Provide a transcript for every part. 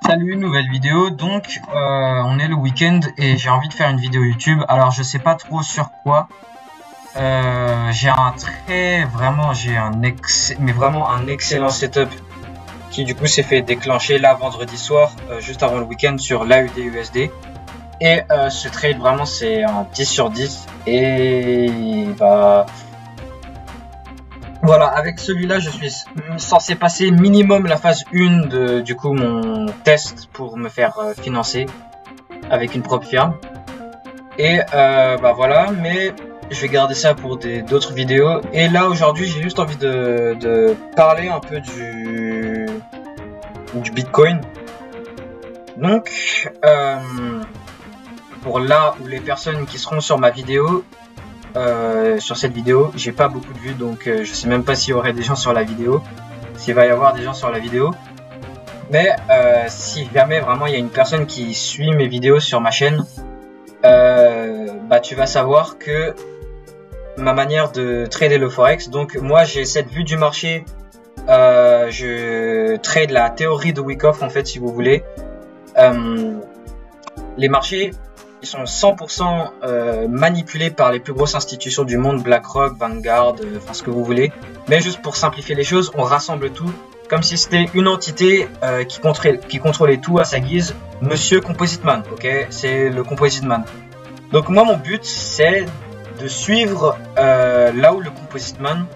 Salut, nouvelle vidéo. Donc, on est le week-end et j'ai envie de faire une vidéo YouTube. Alors, je sais pas trop sur quoi. J'ai vraiment un excellent setup qui du coup s'est fait déclencher là vendredi soir, juste avant le week-end sur l'AUD-USD. Et ce trade vraiment c'est un 10 sur 10 et bah voilà, avec celui-là je suis censé passer minimum la phase 1 de du coup mon test pour me faire financer avec une propre firme. Et bah voilà, mais je vais garder ça pour d'autres vidéos. Et là aujourd'hui j'ai juste envie de parler un peu du Bitcoin. Donc pour là où les personnes qui seront sur ma vidéo, sur cette vidéo, j'ai pas beaucoup de vues, donc je sais même pas s'il y aurait des gens sur la vidéo, s'il va y avoir des gens sur la vidéo. Mais si jamais vraiment il y a une personne qui suit mes vidéos sur ma chaîne, bah tu vas savoir que ma manière de trader le forex, donc moi j'ai cette vue du marché, je trade la théorie de Wyckoff en fait, si vous voulez. Les marchés ils sont 100% manipulés par les plus grosses institutions du monde, BlackRock, Vanguard, enfin ce que vous voulez. Mais juste pour simplifier les choses, on rassemble tout comme si c'était une entité qui contrôlait tout à sa guise. Monsieur Composite Man, ok, c'est le Composite Man. Donc moi mon but c'est de suivre là où le Composite Man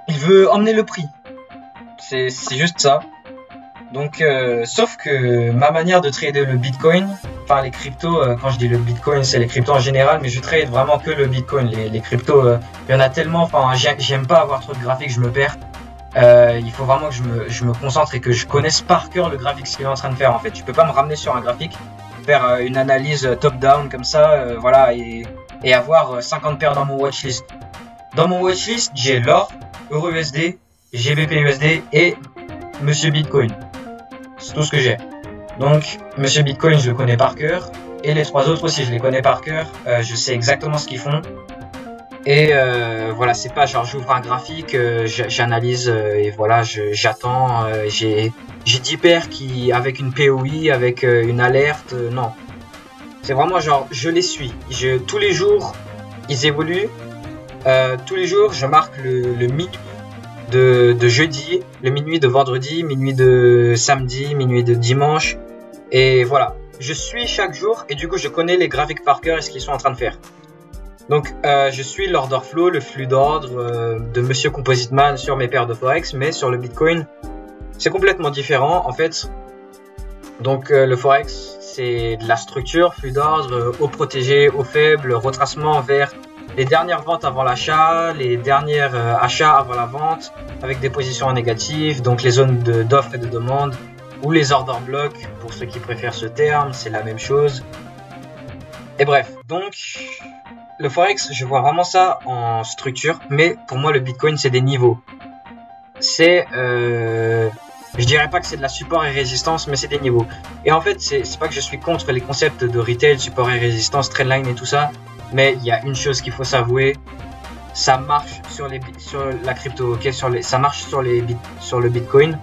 il veut emmener le prix. C'est juste ça. Donc sauf que ma manière de trader le Bitcoin, enfin les cryptos, quand je dis le Bitcoin c'est les cryptos en général, mais je trade vraiment que le Bitcoin. Les cryptos, il y en a tellement, enfin j'aime pas avoir trop de graphiques, je me perds. Il faut vraiment que je me concentre et que je connaisse par cœur le graphique, ce qu'il est en train de faire en fait. Tu peux pas me ramener sur un graphique, faire une analyse top-down comme ça, voilà, et avoir 50 paires dans mon watchlist. Dans mon watchlist, j'ai l'or, EURUSD, GBPUSD et Monsieur Bitcoin. C'est tout ce que j'ai. Donc, Monsieur Bitcoin, je le connais par cœur. Et les trois autres aussi, je les connais par cœur. Je sais exactement ce qu'ils font. Et voilà, c'est pas genre j'ouvre un graphique, j'analyse et voilà, j'attends. J'ai 10 paires qui, avec une POI, avec une alerte. Non. C'est vraiment genre, je les suis. Tous les jours, ils évoluent. Tous les jours, je marque le minuit de jeudi, le minuit de vendredi, minuit de samedi, minuit de dimanche, et voilà, je suis chaque jour et du coup je connais les graphiques par cœur et ce qu'ils sont en train de faire. Donc je suis l'order flow, le flux d'ordre de Monsieur Composite Man sur mes paires de forex, mais sur le Bitcoin c'est complètement différent en fait. Donc le forex c'est de la structure, flux d'ordre, haut protégé, haut faible, retracement vers les dernières ventes avant l'achat, les dernières achats avant la vente, avec des positions négatives, donc les zones d'offre et de demande, ou les order blocks, pour ceux qui préfèrent ce terme, c'est la même chose. Et bref, donc, le Forex, je vois vraiment ça en structure, mais pour moi, le Bitcoin, c'est des niveaux. C'est, je dirais pas que c'est de la support et résistance, mais c'est des niveaux. Et en fait, c'est pas que je suis contre les concepts de retail, support et résistance, trendline et tout ça, mais il y a une chose qu'il faut s'avouer, ça marche sur la crypto, ok, ça marche sur le Bitcoin.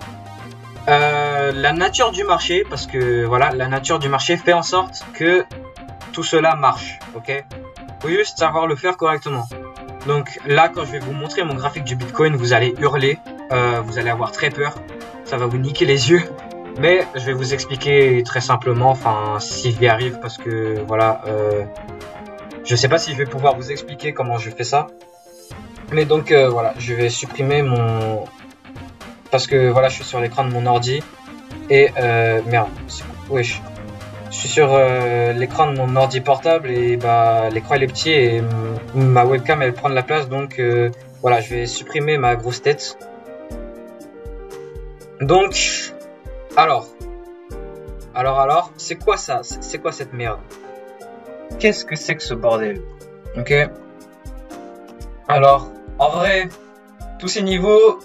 La nature du marché, parce que voilà, la nature du marché fait en sorte que tout cela marche, ok. Faut juste savoir le faire correctement. Donc là, quand je vais vous montrer mon graphique du Bitcoin, vous allez hurler, vous allez avoir très peur, ça va vous niquer les yeux. Mais je vais vous expliquer très simplement, enfin si j'y arrive, parce que voilà. Je sais pas si je vais pouvoir vous expliquer comment je fais ça. Mais donc voilà, je vais supprimer mon... Parce que voilà, je suis sur l'écran de mon ordi. Et merde, wesh. Je suis sur l'écran de mon ordi portable et bah l'écran il est petit et ma webcam elle prend de la place. Donc voilà, je vais supprimer ma grosse tête. Donc, alors, c'est quoi ça? C'est quoi cette merde? Qu'est-ce que c'est que ce bordel? Ok. Alors, en vrai, tous ces niveaux,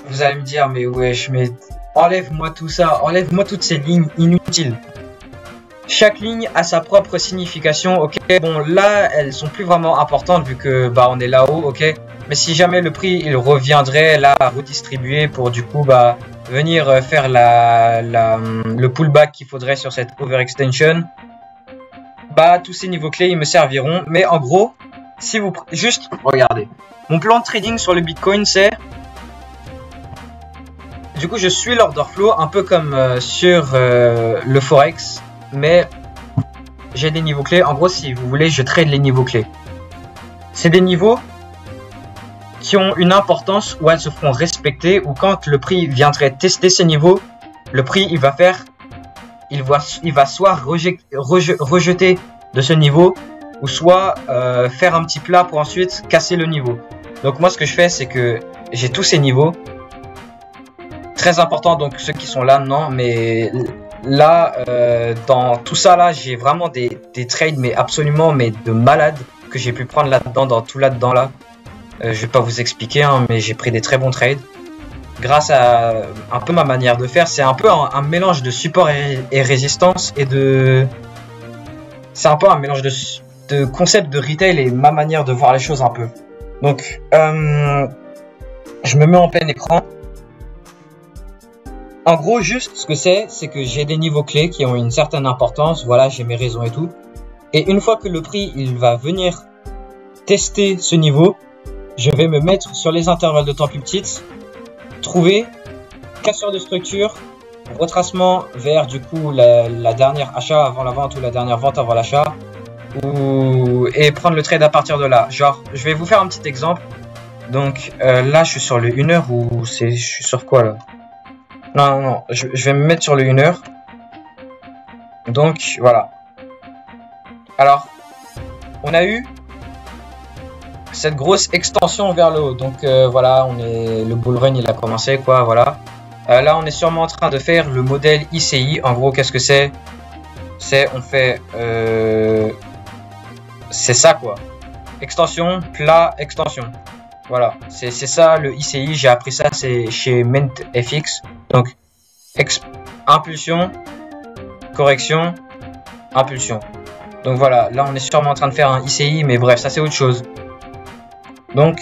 vous allez me dire, mais wesh, mais enlève-moi tout ça, enlève-moi toutes ces lignes inutiles. Chaque ligne a sa propre signification, ok. Bon, là, elles sont plus vraiment importantes vu que bah on est là-haut, ok. Mais si jamais le prix il reviendrait là à redistribuer pour du coup bah venir faire le pullback qu'il faudrait sur cette overextension, bah tous ces niveaux clés ils me serviront. Mais en gros, si vous juste regardez, mon plan de trading sur le Bitcoin c'est du coup je suis l'order flow un peu comme sur le Forex, mais j'ai des niveaux clés. En gros, si vous voulez, je trade les niveaux clés. C'est des niveaux qui ont une importance où elles se feront respecter, ou quand le prix viendrait tester ces niveaux, le prix il va soit rejeter de ce niveau, ou soit faire un petit plat pour ensuite casser le niveau. Donc moi ce que je fais c'est que j'ai tous ces niveaux très importants, donc ceux qui sont là non, mais là dans tout ça là j'ai vraiment des trades mais absolument mais de malade que j'ai pu prendre là-dedans, dans tout là-dedans là. Je vais pas vous expliquer, hein, mais j'ai pris des très bons trades grâce à un peu ma manière de faire. C'est un peu un mélange de support et résistance et de... C'est un peu un mélange de concept de retail et ma manière de voir les choses un peu. Donc, je me mets en plein écran. En gros, juste ce que c'est que j'ai des niveaux clés qui ont une certaine importance. Voilà, j'ai mes raisons et tout. Et une fois que le prix, il va venir tester ce niveau, je vais me mettre sur les intervalles de temps plus petites, trouver casseur de structure, retracement vers du coup la dernière achat avant la vente ou la dernière vente avant l'achat, et prendre le trade à partir de là. Genre, je vais vous faire un petit exemple. Donc là, je suis sur le 1 heure ou je suis sur quoi là? Non, je vais me mettre sur le 1 heure. Donc voilà. Alors, on a eu cette grosse extension vers le haut, donc voilà, le bull run il a commencé quoi, voilà. Là on est sûrement en train de faire le modèle ICI. En gros qu'est-ce que c'est? On fait c'est ça quoi, extension, plat, extension, voilà, c'est ça le ICI. J'ai appris ça, c'est chez MintFX. Donc impulsion, correction, impulsion. Donc voilà, là on est sûrement en train de faire un ICI, mais bref, ça c'est autre chose. Donc,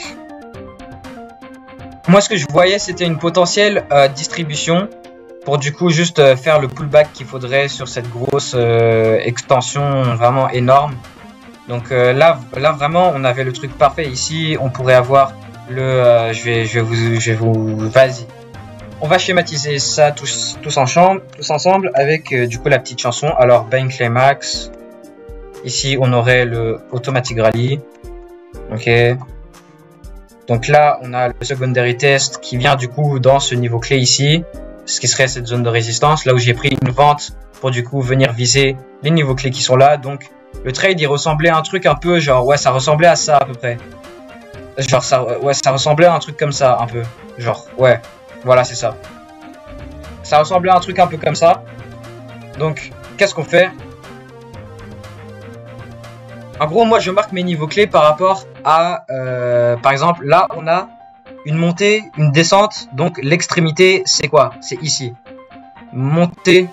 moi ce que je voyais c'était une potentielle distribution pour du coup juste faire le pullback qu'il faudrait sur cette grosse extension vraiment énorme. Donc là vraiment on avait le truc parfait ici. On pourrait avoir le vas-y. On va schématiser ça tous ensemble avec du coup la petite chanson. Alors Buying Climax. Ici on aurait le Automatic Rally. Ok. Donc là, on a le secondary test qui vient du coup dans ce niveau clé ici, ce qui serait cette zone de résistance, là où j'ai pris une vente pour du coup venir viser les niveaux clés qui sont là. Donc le trade il ressemblait à un truc un peu genre, ouais, ça ressemblait à ça à peu près. Genre ça, ouais, ça ressemblait à un truc comme ça un peu. Genre, ouais, voilà, c'est ça. Ça ressemblait à un truc un peu comme ça. Donc, qu'est-ce qu'on fait? En gros, moi, je marque mes niveaux clés par rapport à, par exemple, là, on a une montée, une descente. Donc, l'extrémité, c'est quoi? C'est ici. Montée,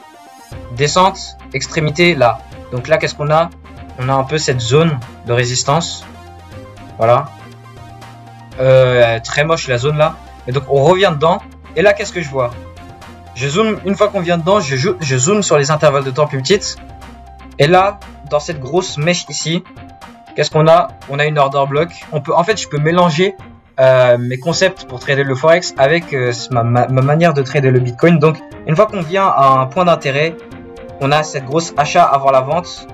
descente, extrémité, là. Donc là, qu'est-ce qu'on a? On a un peu cette zone de résistance. Voilà. Très moche, la zone là. Et donc, on revient dedans. Et là, qu'est-ce que je vois? Je zoome, une fois qu'on vient dedans, je zoome sur les intervalles de temps plus petites. Et là, dans cette grosse mèche ici, qu'est-ce qu'on a? On a une order block. En fait, je peux mélanger mes concepts pour trader le forex avec ma manière de trader le bitcoin. Donc, une fois qu'on vient à un point d'intérêt, on a cette grosse achat avant la vente.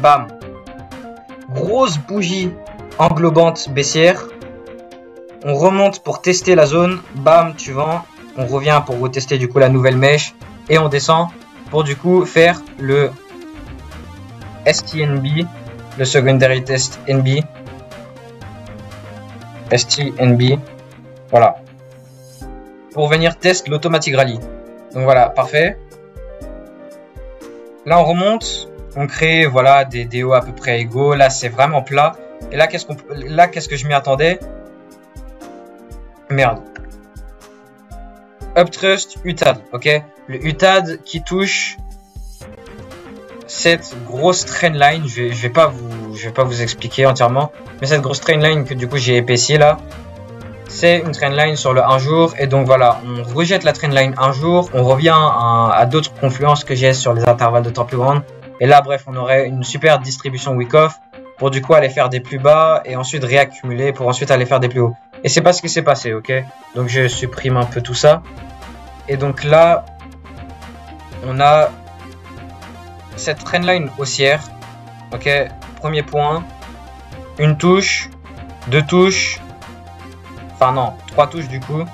Bam. Grosse bougie englobante baissière. On remonte pour tester la zone. Bam, tu vends. On revient pour retester du coup la nouvelle mèche. Et on descend pour du coup faire le STNB, le secondary test NB, STNB, voilà, pour venir tester l'automatic rally. Donc voilà, parfait. Là on remonte, on crée voilà des DO à peu près égaux. Là c'est vraiment plat. Et là qu'est-ce que je m'y attendais? Merde. Uptrust UTAD, ok. Le UTAD qui touche cette grosse trendline, je vais pas vous expliquer entièrement, mais cette grosse trendline que du coup j'ai épaissie là, c'est une trendline sur le 1 jour, et donc voilà, on rejette la trendline un jour, on revient à d'autres confluences que j'ai sur les intervalles de temps plus grandes, et là bref, on aurait une super distribution week-off pour du coup aller faire des plus bas et ensuite réaccumuler pour ensuite aller faire des plus hauts. Et c'est pas ce qui s'est passé, ok? Donc je supprime un peu tout ça. Et donc là, on a cette trendline haussière, ok? Premier point, une touche, deux touches, enfin non, trois touches du coup.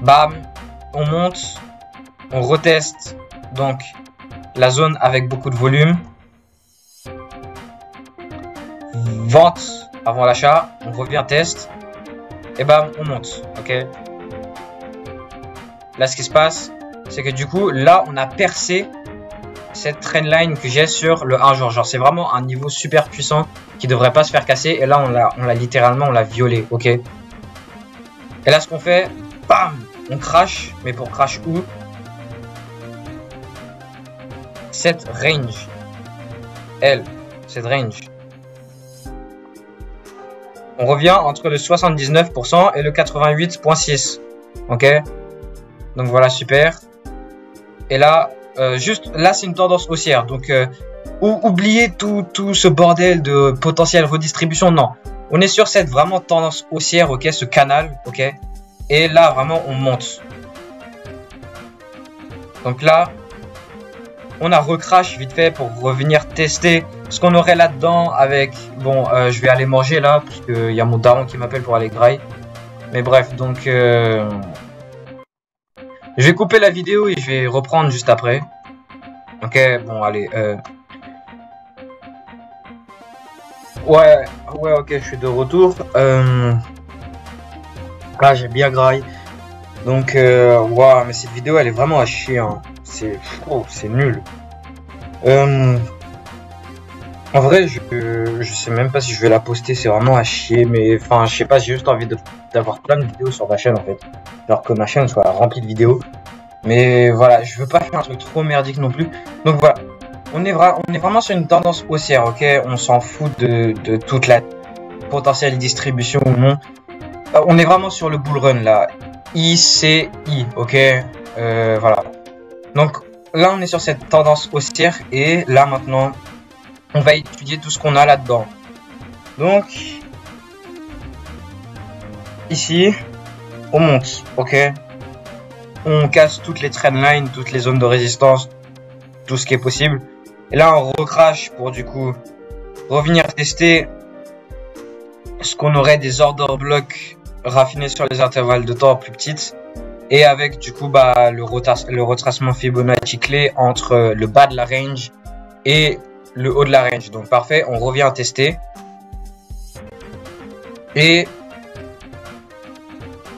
Bam, on monte, on reteste donc la zone avec beaucoup de volume. Vente avant l'achat, on revient test, et bam, on monte, ok? Là, ce qui se passe, c'est que du coup, là, on a percé cette trendline que j'ai sur le 1 jour. Genre, c'est vraiment un niveau super puissant qui devrait pas se faire casser, et là, on l'a littéralement, on l'a violé, ok? Et là, ce qu'on fait, bam, on crash, mais pour crash où? Cette range, cette range. On revient entre le 79% et le 88,6%. Ok? Donc voilà, super. Et là, juste là, c'est une tendance haussière. Donc, oubliez tout ce bordel de potentielle redistribution. Non. On est sur cette vraiment tendance haussière, ok? Ce canal, ok? Et là, vraiment, on monte. Donc là, on a recrash vite fait pour revenir tester ce qu'on aurait là-dedans avec... Bon, je vais aller manger là, parce qu'il y a mon daron qui m'appelle pour aller graille. Mais bref, donc... je vais couper la vidéo et je vais reprendre juste après. Ok, bon, allez. Ouais, ok, je suis de retour. Là, j'ai bien graille. Donc, waouh, mais cette vidéo, elle est vraiment à chier. Hein. C'est nul. En vrai, je sais même pas si je vais la poster, c'est vraiment à chier, mais enfin, je sais pas, j'ai juste envie d'avoir plein de vidéos sur ma chaîne en fait. Alors que ma chaîne soit remplie de vidéos. Mais voilà, je veux pas faire un truc trop merdique non plus. Donc voilà, on est vraiment sur une tendance haussière, ok? On s'en fout de toute la potentielle distribution ou non. On est vraiment sur le bull run là. ICI, ok? Voilà. Donc là, on est sur cette tendance haussière et là maintenant, on va étudier tout ce qu'on a là-dedans. Donc, ici, on monte, ok? On casse toutes les trendlines, toutes les zones de résistance, tout ce qui est possible. Et là, on recrache pour du coup revenir tester ce qu'on aurait des order blocks raffinés sur les intervalles de temps plus petites. Et avec du coup bah, le retracement Fibonacci clé entre le bas de la range et le haut de la range. Donc parfait, on revient tester. Et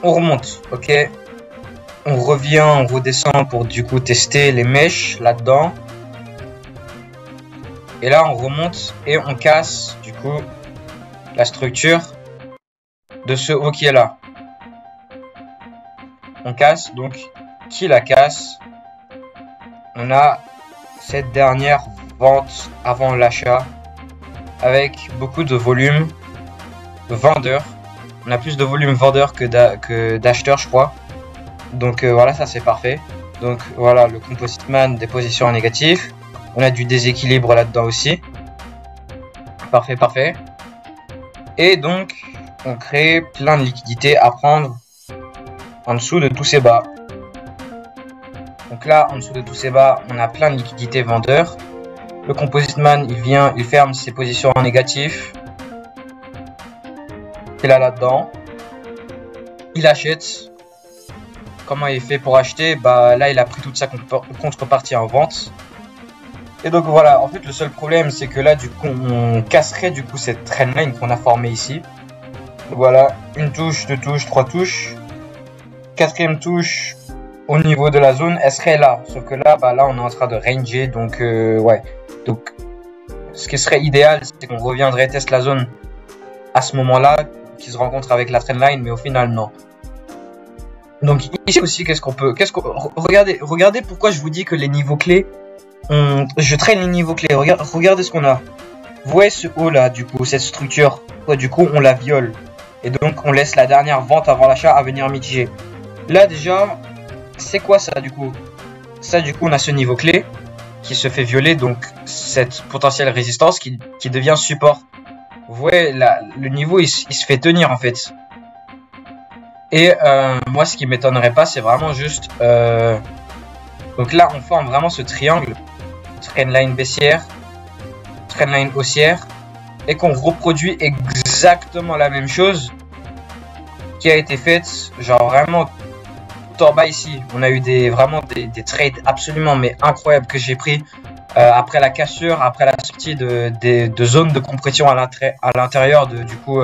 on remonte, ok? On revient, on redescend pour du coup tester les mèches là-dedans. Et là on remonte et on casse du coup la structure de ce haut qui est là. On casse, donc qui la casse? On a cette dernière vente avant l'achat avec beaucoup de volume vendeur. On a plus de volume vendeur que d'acheteur, je crois. Donc voilà, ça c'est parfait. Donc voilà, le Composite Man des positions en négatif. On a du déséquilibre là-dedans aussi. Parfait, parfait. Et donc, on crée plein de liquidités à prendre en dessous de tous ces bas. Donc là, en dessous de tous ces bas, on a plein de liquidités vendeurs. Le Composite Man, il vient, il ferme ses positions en négatif. Il est là-dedans. Il achète. Comment il fait pour acheter? Bah là, il a pris toute sa contrepartie en vente. Et donc voilà, en fait, le seul problème, c'est que là, du coup, on casserait du coup cette trendline qu'on a formée ici. Voilà, une touche, deux touches, trois touches. Quatrième touche au niveau de la zone, elle serait là. Sauf que là, bah là, on est en train de ranger. Donc, ouais. Donc, ce qui serait idéal, c'est qu'on reviendrait tester la zone à ce moment-là, qui se rencontre avec la trendline, mais au final, non. Donc, ici aussi, regardez pourquoi je vous dis que les niveaux clés, Je traîne les niveaux clés. Regardez ce qu'on a. Vous voyez ce haut là, du coup, cette structure. Ouais, du coup, on la viole. Et donc, on laisse la dernière vente avant l'achat à venir mitiger. Là, déjà, c'est quoi ça, du coup? Ça, du coup, on a ce niveau clé qui se fait violer. Donc, cette potentielle résistance qui devient support. Vous voyez, là, le niveau, il se fait tenir, en fait. Et moi, ce qui m'étonnerait pas, c'est vraiment juste... Donc là, on forme vraiment ce triangle. Trendline baissière, trendline haussière. Et qu'on reproduit exactement la même chose qui a été faite, genre vraiment tout en bas ici. On a eu vraiment des trades absolument mais incroyables que j'ai pris après la cassure, après la sortie de zones de compression à l'intérieur du coup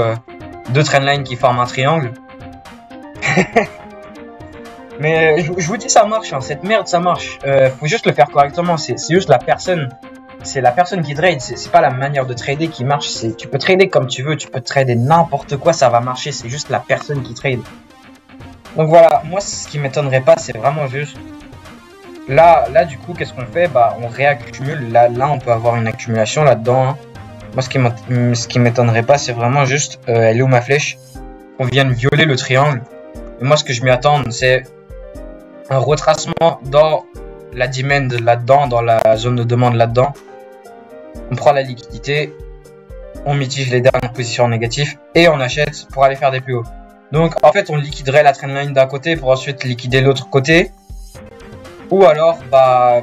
deux trendlines qui forment un triangle. Mais je vous dis, ça marche, hein. Cette merde ça marche. Faut juste le faire correctement. C'est juste la personne. C'est la personne qui trade, c'est pas la manière de trader qui marche. Tu peux trader comme tu veux, tu peux trader n'importe quoi, ça va marcher. C'est juste la personne qui trade. Donc voilà, moi ce qui m'étonnerait pas, c'est vraiment juste. Là du coup, qu'est-ce qu'on fait? Bah on réaccumule. Là on peut avoir une accumulation là-dedans. Hein. Moi ce qui m'étonnerait pas, c'est vraiment juste. Elle est où ma flèche? On vienne violer le triangle. Et moi ce que je m'y attends, c'est un retracement dans la demand là-dedans, dans la zone de demande là-dedans. On prend la liquidité, on mitige les dernières positions négatives et on achète pour aller faire des plus hauts. Donc en fait on liquiderait la trendline d'un côté pour ensuite liquider l'autre côté. Ou alors bah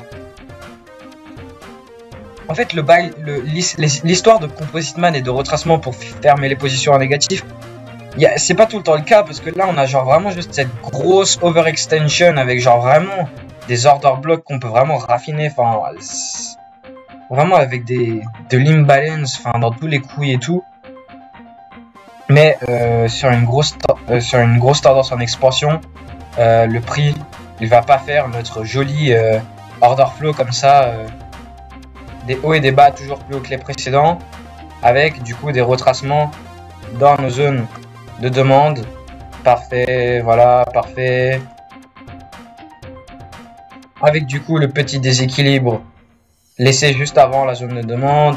en fait l'histoire de Composite Man et de retracement pour fermer les positions en négatif, c'est pas tout le temps le cas parce que là on a genre vraiment juste cette grosse overextension avec genre vraiment des order blocks qu'on peut vraiment raffiner, enfin vraiment avec de l'imbalance, enfin dans tous les couilles et tout. Mais sur une grosse tendance en expansion, le prix il va pas faire notre joli order flow comme ça, des hauts et des bas toujours plus hauts que les précédents, avec du coup des retracements dans nos zones de demande. Parfait, voilà, parfait. Avec du coup le petit déséquilibre laissé juste avant la zone de demande.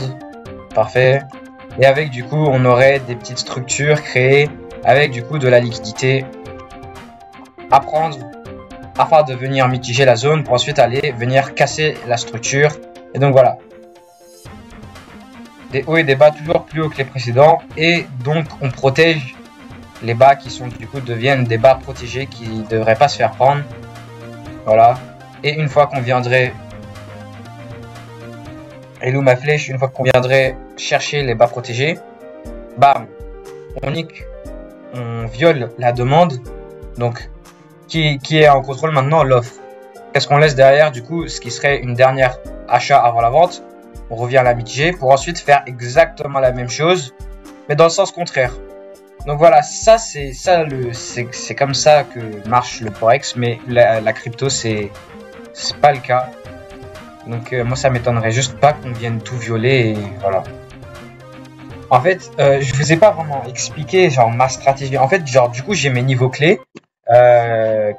Parfait. Et avec du coup on aurait des petites structures créées avec du coup de la liquidité à prendre afin de venir mitiger la zone pour ensuite aller venir casser la structure. Et donc voilà. Des hauts et des bas toujours plus hauts que les précédents. Et donc on protège les bas qui sont du coup deviennent des bas protégés qui ne devraient pas se faire prendre. Voilà. Et une fois qu'on viendrait... Et où ma flèche? Une fois qu'on viendrait chercher les bas protégés, bam, on nique, on viole la demande. Donc, qui est en contrôle maintenant? L'offre. Qu'est-ce qu'on laisse derrière du coup? Ce qui serait une dernière achat avant la vente. On revient à la mitiger pour ensuite faire exactement la même chose, mais dans le sens contraire. Donc voilà, ça c'est comme ça que marche le forex, mais la crypto c'est pas le cas. Donc moi ça m'étonnerait juste pas qu'on vienne tout violer et voilà. En fait, je vous ai pas vraiment expliqué genre ma stratégie. En fait, genre du coup j'ai mes niveaux clés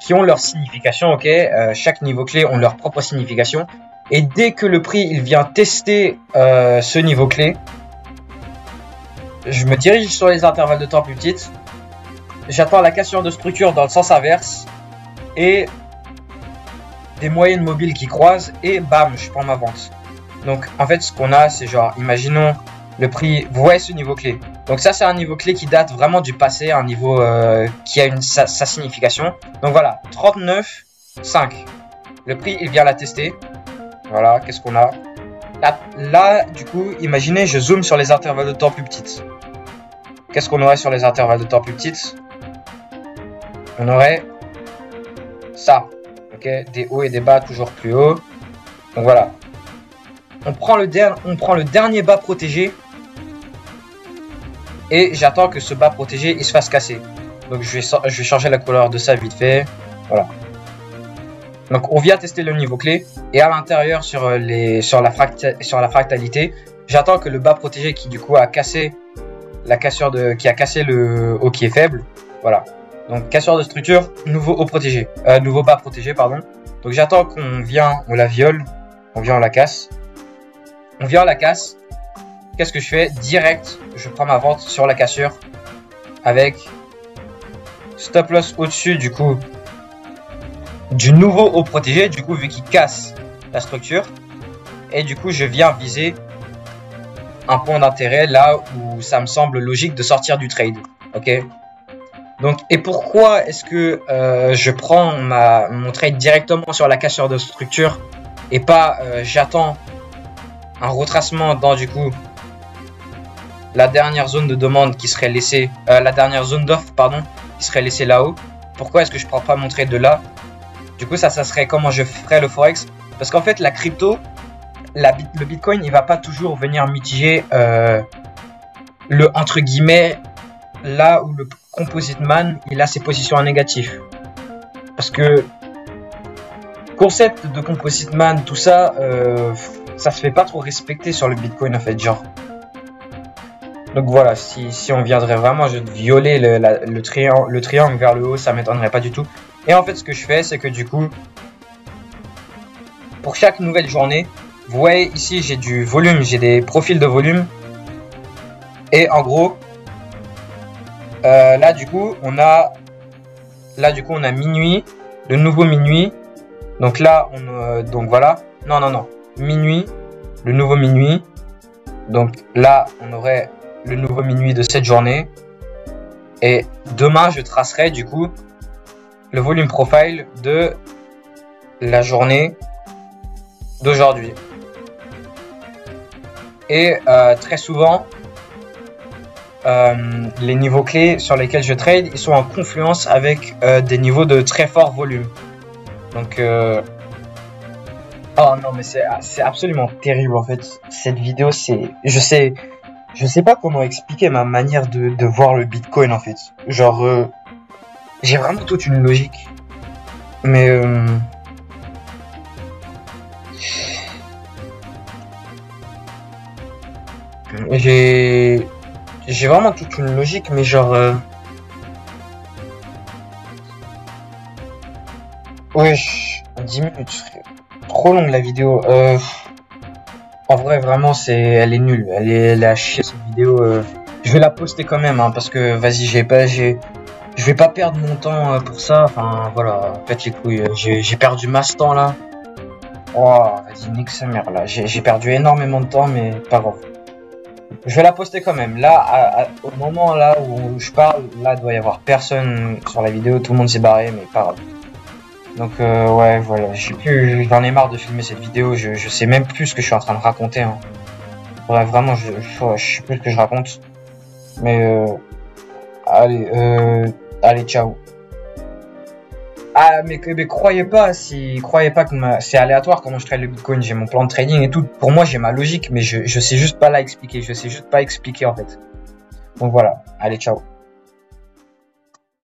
qui ont leur signification, ok. Chaque niveau clé ont leur propre signification. Et dès que le prix il vient tester ce niveau clé, je me dirige sur les intervalles de temps plus petites. J'attends la cassure de structure dans le sens inverse et des moyennes mobiles qui croisent et bam, je prends ma vente. Donc en fait ce qu'on a c'est genre, imaginons le prix, vous voyez ce niveau clé. Donc ça c'est un niveau clé qui date vraiment du passé, un niveau qui a sa signification. Donc voilà, 39,5. Le prix il vient la tester. Voilà, qu'est-ce qu'on a là, du coup, imaginez, je zoome sur les intervalles de temps plus petites. Qu'est-ce qu'on aurait sur les intervalles de temps plus petites? On aurait ça, ok, des hauts et des bas toujours plus hauts. Donc voilà. On prend le dernier bas protégé et j'attends que ce bas protégé il se fasse casser. Donc je vais changer la couleur de ça vite fait. Voilà. Donc on vient tester le niveau clé et à l'intérieur sur la fractalité, j'attends que le bas protégé qui du coup a cassé qui a cassé le haut qui est faible. Voilà. Donc cassure de structure, nouveau haut protégé, nouveau bas protégé pardon. Donc j'attends qu'on la viole On vient, on la casse. On vient, on la casse. Qu'est-ce que je fais? Direct, je prends ma vente sur la cassure avec stop loss au-dessus du coup du nouveau haut protégé, du coup vu qu'il casse la structure. Et du coup je viens viser un point d'intérêt là où ça me semble logique de sortir du trade. Ok. Donc, et pourquoi est-ce que je prends mon trade directement sur la cassure de structure et pas j'attends un retracement dans du coup la dernière zone de demande qui serait laissée, la dernière zone d'offre pardon, qui serait laissée là-haut. Pourquoi est-ce que je prends pas mon trade de là? Du coup ça serait comment je ferais le forex, parce qu'en fait la crypto, le bitcoin il va pas toujours venir mitiger le entre guillemets là où le composite man il a ses positions en négatif, parce que concept de composite man tout ça ça se fait pas trop respecter sur le bitcoin en fait, genre. Donc voilà, si on viendrait vraiment violer le triangle vers le haut, ça m'étonnerait pas du tout. Et en fait ce que je fais c'est que du coup pour chaque nouvelle journée, vous voyez ici j'ai du volume, j'ai des profils de volume. Et en gros là du coup on a minuit, le nouveau minuit. Donc là donc voilà, non, minuit, le nouveau minuit. Donc là on aurait le nouveau minuit de cette journée. Et demain je tracerai du coup le volume profile de la journée d'aujourd'hui. Et très souvent les niveaux clés sur lesquels je trade, ils sont en confluence avec des niveaux de très fort volume. Donc oh non mais c'est absolument terrible en fait cette vidéo. C'est je sais pas comment expliquer ma manière de voir le bitcoin en fait. Genre j'ai vraiment toute une logique, mais j'ai vraiment toute une logique, mais genre wesh, 10 minutes, trop longue la vidéo. En vrai vraiment elle est nulle, elle est à chier cette vidéo. Je vais la poster quand même hein, parce que vas-y je vais pas perdre mon temps pour ça. Enfin voilà, faites les couilles, j'ai perdu masse temps là. Oh vas-y nique sa mère là, j'ai perdu énormément de temps mais pas grave. Je vais la poster quand même. Là, au moment là où je parle, là il doit y avoir personne sur la vidéo, tout le monde s'est barré, mais pas grave. Donc ouais, voilà, j'en ai marre de filmer cette vidéo. Je sais même plus ce que je suis en train de raconter. Hein. Ouais, vraiment, je sais plus ce que je raconte. Mais allez, ciao. Ah mais croyez pas que c'est aléatoire comment je trade le bitcoin, j'ai mon plan de trading et tout. Pour moi j'ai ma logique mais je sais juste pas la expliquer, je sais juste pas expliquer en fait. Donc voilà, allez ciao.